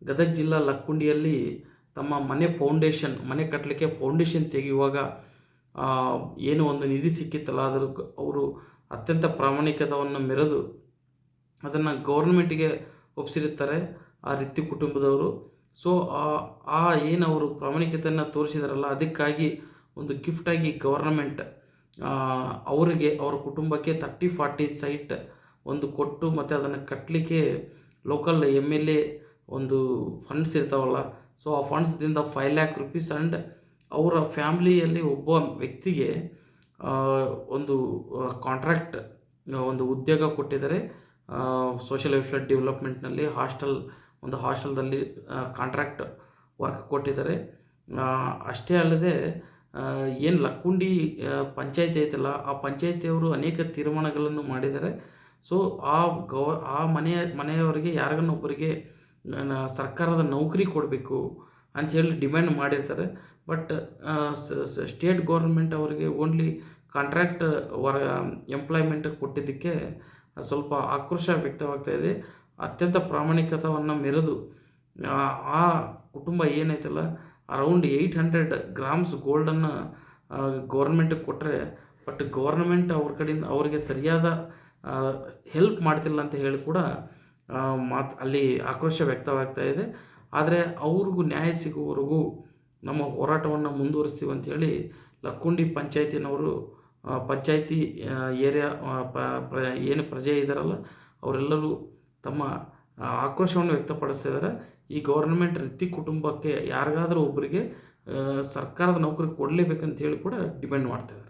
ಗದಗ ಜಿಲ್ಲಾ ಲಕ್ಕುಂಡಿಯಲ್ಲಿ ತಮ್ಮ ಮನೆ ಕಟ್ಟಲಿಕ್ಕೆ ಫೌಂಡೇಶನ್ ತೆಗೆಯುವಾಗ ಏನೋ ಒಂದು ನಿಧಿ ಸಿಕ್ಕಿತ್ತಲ್ಲ, ಅವರು ಅತ್ಯಂತ ಪ್ರಾಮಾಣಿಕತೆಯನ್ನು ಮೆರೆದು ಅದನ್ನು ಗೌರ್ಮೆಂಟಿಗೆ ಒಪ್ಪಿಸಿರುತ್ತಾರೆ ಆ ರೀತಿ ಕುಟುಂಬದವರು. ಸೊ ಏನು ಅವರು ಪ್ರಾಮಾಣಿಕತೆಯನ್ನು ತೋರಿಸಿದಾರಲ್ಲ, ಅದಕ್ಕಾಗಿ ಒಂದು ಗಿಫ್ಟಾಗಿ ಗೌರ್ನಮೆಂಟ್ ಅವರ ಕುಟುಂಬಕ್ಕೆ 30-40 ಸೈಟ್ ಒಂದು ಕೊಟ್ಟು, ಮತ್ತು ಅದನ್ನು ಕಟ್ಟಲಿಕ್ಕೆ ಲೋಕಲ್ MLA ಒಂದು ಫಂಡ್ಸ್ ಇರ್ತಾವಲ್ಲ, ಸೊ ಆ ಫಂಡ್ಸ್ದಿಂದ 5 lakh rupees ಆ್ಯಂಡ್ ಅವರ ಫ್ಯಾಮ್ಲಿಯಲ್ಲಿ ಒಬ್ಬ ವ್ಯಕ್ತಿಗೆ ಒಂದು ಕಾಂಟ್ರಾಕ್ಟ್, ಒಂದು ಉದ್ಯೋಗ ಕೊಟ್ಟಿದ್ದಾರೆ. ಸೋಷಿಯಲ್ ವೆಲ್ಫೇರ್ ಡೆವಲಪ್ಮೆಂಟ್ನಲ್ಲಿ ಹಾಸ್ಟೆಲ್ದಲ್ಲಿ ಕಾಂಟ್ರಾಕ್ಟ್ ವರ್ಕ್ ಕೊಟ್ಟಿದ್ದಾರೆ. ಅಷ್ಟೇ ಅಲ್ಲದೆ ಏನು ಲಕ್ಕುಂಡಿ ಪಂಚಾಯತಿ ಐತಲ್ಲ, ಆ ಪಂಚಾಯತಿಯವರು ಅನೇಕ ತೀರ್ಮಾನಗಳನ್ನು ಮಾಡಿದ್ದಾರೆ. ಸೊ ಆ ಮನೆಯವರಿಗೆ ಯಾರಿಗನ್ನೊಬ್ಬರಿಗೆ ಸರ್ಕಾರದ ನೌಕರಿ ಕೊಡಬೇಕು ಅಂಥೇಳಿ ಡಿಮ್ಯಾಂಡ್ ಮಾಡಿರ್ತಾರೆ. ಬಟ್ ಸ್ಟೇಟ್ ಗೌರ್ಮೆಂಟ್ ಅವರಿಗೆ ಓನ್ಲಿ ಕಾಂಟ್ರಾಕ್ಟ್ ಎಂಪ್ಲಾಯ್ಮೆಂಟ್ ಕೊಟ್ಟಿದ್ದಕ್ಕೆ ಸ್ವಲ್ಪ ಆಕ್ರೋಶ ವ್ಯಕ್ತವಾಗ್ತಾ ಇದೆ. ಅತ್ಯಂತ ಪ್ರಾಮಾಣಿಕತೆಯನ್ನು ಮೆರೆದು ಆ ಕುಟುಂಬ ಏನೈತಲ್ಲ, ಅರೌಂಡ್ 800 grams ಗೋಲ್ಡನ್ನು ಗೌರ್ಮೆಂಟಿಗೆ ಕೊಟ್ಟರೆ, ಬಟ್ ಗೌರ್ಮೆಂಟ್ ಅವ್ರ ಕಡೆಯಿಂದ ಅವರಿಗೆ ಸರಿಯಾದ ಹೆಲ್ಪ್ ಮಾಡ್ತಿಲ್ಲ ಅಂತ ಹೇಳಿ ಕೂಡ ಅಲ್ಲಿ ಆಕ್ರೋಶ ವ್ಯಕ್ತವಾಗ್ತಾ ಇದೆ. ಆದರೆ ಅವ್ರಿಗೂ ನ್ಯಾಯ ಸಿಗುವವರೆಗೂ ನಮ್ಮ ಹೋರಾಟವನ್ನು ಮುಂದುವರಿಸ್ತೀವಿ ಅಂಥೇಳಿ ಲಕ್ಕುಂಡಿ ಪಂಚಾಯತಿನವರು, ಪಂಚಾಯತಿ ಏರಿಯಾ ಏನು ಪ್ರಜೆ ಇದ್ದಾರಲ್ಲ ಅವರೆಲ್ಲರೂ ತಮ್ಮ ಆಕ್ರೋಶವನ್ನು ವ್ಯಕ್ತಪಡಿಸ್ತಿದ್ದಾರೆ. ಈ ಗೌರ್ಮೆಂಟ್ ರೀತಿ ಕುಟುಂಬಕ್ಕೆ ಯಾರಿಗಾದರೂ ಒಬ್ಬರಿಗೆ ಸರ್ಕಾರದ ನೌಕರಿ ಕೊಡಲೇಬೇಕಂತ ಹೇಳಿ ಕೂಡ ಡಿಮ್ಯಾಂಡ್ ಮಾಡ್ತಿದ್ದಾರೆ.